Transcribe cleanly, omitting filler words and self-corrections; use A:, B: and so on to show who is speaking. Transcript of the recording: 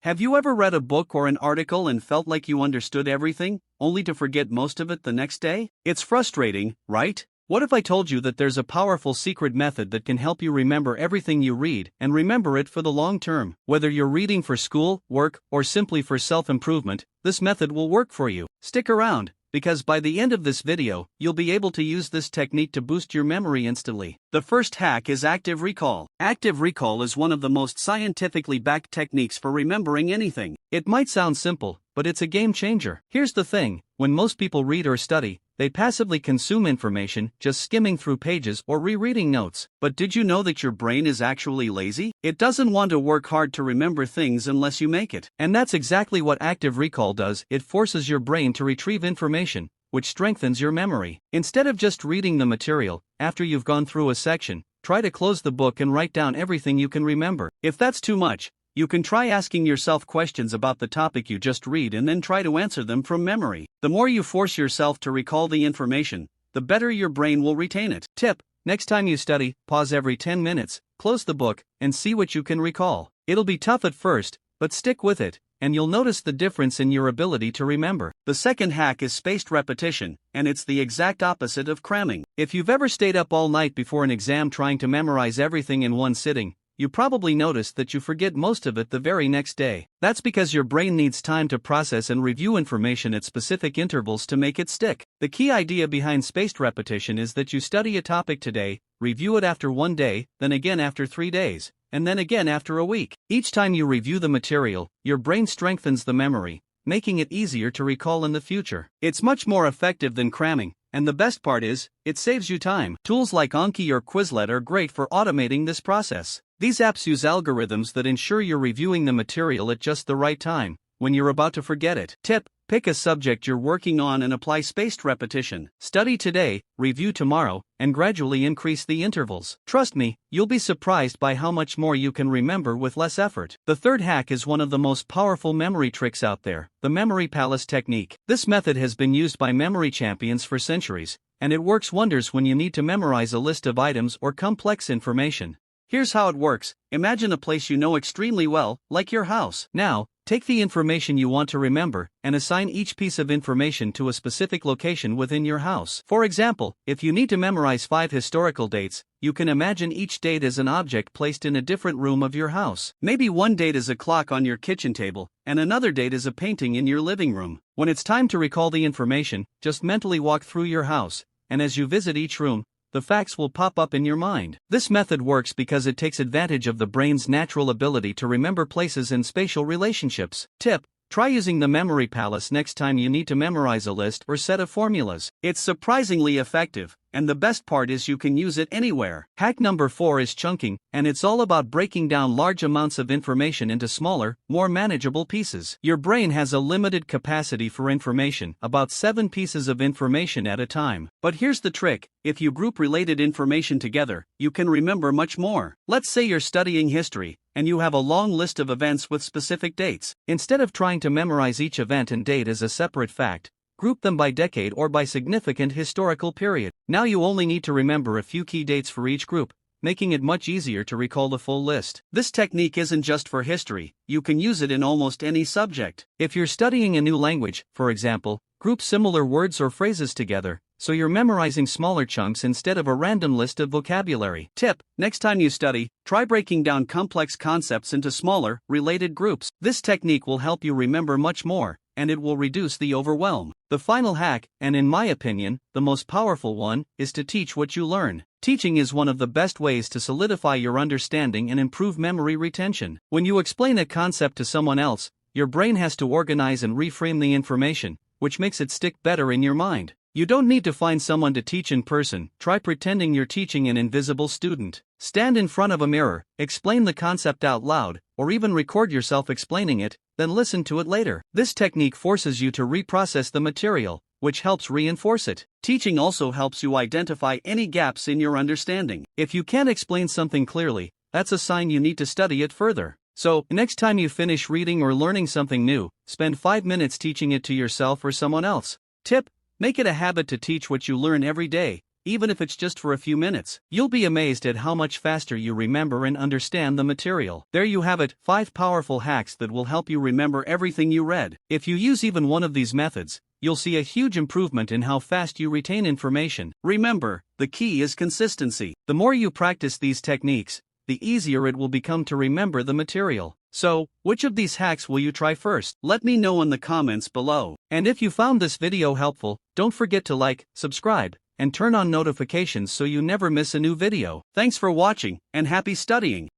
A: Have you ever read a book or an article and felt like you understood everything, only to forget most of it the next day? It's frustrating, right? What if I told you that there's a powerful secret method that can help you remember everything you read and remember it for the long term? Whether you're reading for school, work, or simply for self-improvement, this method will work for you. Stick around, because by the end of this video, you'll be able to use this technique to boost your memory instantly. The first hack is active recall. Active recall is one of the most scientifically backed techniques for remembering anything. It might sound simple, but it's a game changer. Here's the thing, when most people read or study, they passively consume information, just skimming through pages or rereading notes. But did you know that your brain is actually lazy? It doesn't want to work hard to remember things unless you make it. And that's exactly what active recall does. It forces your brain to retrieve information, which strengthens your memory. Instead of just reading the material, after you've gone through a section, try to close the book and write down everything you can remember. If that's too much, you can try asking yourself questions about the topic you just read and then try to answer them from memory. The more you force yourself to recall the information, the better your brain will retain it. Tip: next time you study, pause every 10 minutes, close the book, and see what you can recall. It'll be tough at first, but stick with it, and you'll notice the difference in your ability to remember. The second hack is spaced repetition, and it's the exact opposite of cramming. If you've ever stayed up all night before an exam trying to memorize everything in one sitting, you probably noticed that you forget most of it the very next day. That's because your brain needs time to process and review information at specific intervals to make it stick. The key idea behind spaced repetition is that you study a topic today, review it after 1 day, then again after 3 days, and then again after a week. Each time you review the material, your brain strengthens the memory, making it easier to recall in the future. It's much more effective than cramming, and the best part is, it saves you time. Tools like Anki or Quizlet are great for automating this process. These apps use algorithms that ensure you're reviewing the material at just the right time, when you're about to forget it. Tip: pick a subject you're working on and apply spaced repetition. Study today, review tomorrow, and gradually increase the intervals. Trust me, you'll be surprised by how much more you can remember with less effort. The third hack is one of the most powerful memory tricks out there, the memory palace technique. This method has been used by memory champions for centuries, and it works wonders when you need to memorize a list of items or complex information. Here's how it works. Imagine a place you know extremely well, like your house. Now, take the information you want to remember and assign each piece of information to a specific location within your house. For example, if you need to memorize 5 historical dates, you can imagine each date as an object placed in a different room of your house. Maybe one date is a clock on your kitchen table, and another date is a painting in your living room. When it's time to recall the information, just mentally walk through your house, and as you visit each room, the facts will pop up in your mind. This method works because it takes advantage of the brain's natural ability to remember places and spatial relationships. Tip: try using the memory palace next time you need to memorize a list or set of formulas. It's surprisingly effective, and the best part is you can use it anywhere. Hack number 4 is chunking, and it's all about breaking down large amounts of information into smaller, more manageable pieces. Your brain has a limited capacity for information, about 7 pieces of information at a time. But here's the trick: if you group related information together, you can remember much more. Let's say you're studying history, and you have a long list of events with specific dates. Instead of trying to memorize each event and date as a separate fact, group them by decade or by significant historical period. Now you only need to remember a few key dates for each group, making it much easier to recall the full list. This technique isn't just for history, you can use it in almost any subject. If you're studying a new language, for example, group similar words or phrases together, so you're memorizing smaller chunks instead of a random list of vocabulary. Tip: next time you study, try breaking down complex concepts into smaller, related groups. This technique will help you remember much more, and it will reduce the overwhelm. The final hack, and in my opinion, the most powerful one, is to teach what you learn. Teaching is one of the best ways to solidify your understanding and improve memory retention. When you explain a concept to someone else, your brain has to organize and reframe the information, which makes it stick better in your mind. You don't need to find someone to teach in person. Try pretending you're teaching an invisible student. Stand in front of a mirror, explain the concept out loud, or even record yourself explaining it, then listen to it later. This technique forces you to reprocess the material, which helps reinforce it. Teaching also helps you identify any gaps in your understanding. If you can't explain something clearly, that's a sign you need to study it further. So, next time you finish reading or learning something new, spend 5 minutes teaching it to yourself or someone else. Tip: make it a habit to teach what you learn every day, even if it's just for a few minutes. You'll be amazed at how much faster you remember and understand the material. There you have it, 5 powerful hacks that will help you remember everything you read. If you use even one of these methods, you'll see a huge improvement in how fast you retain information. Remember, the key is consistency. The more you practice these techniques, the easier it will become to remember the material. So, which of these hacks will you try first? Let me know in the comments below. And if you found this video helpful, don't forget to like, subscribe, and turn on notifications so you never miss a new video. Thanks for watching, and happy studying!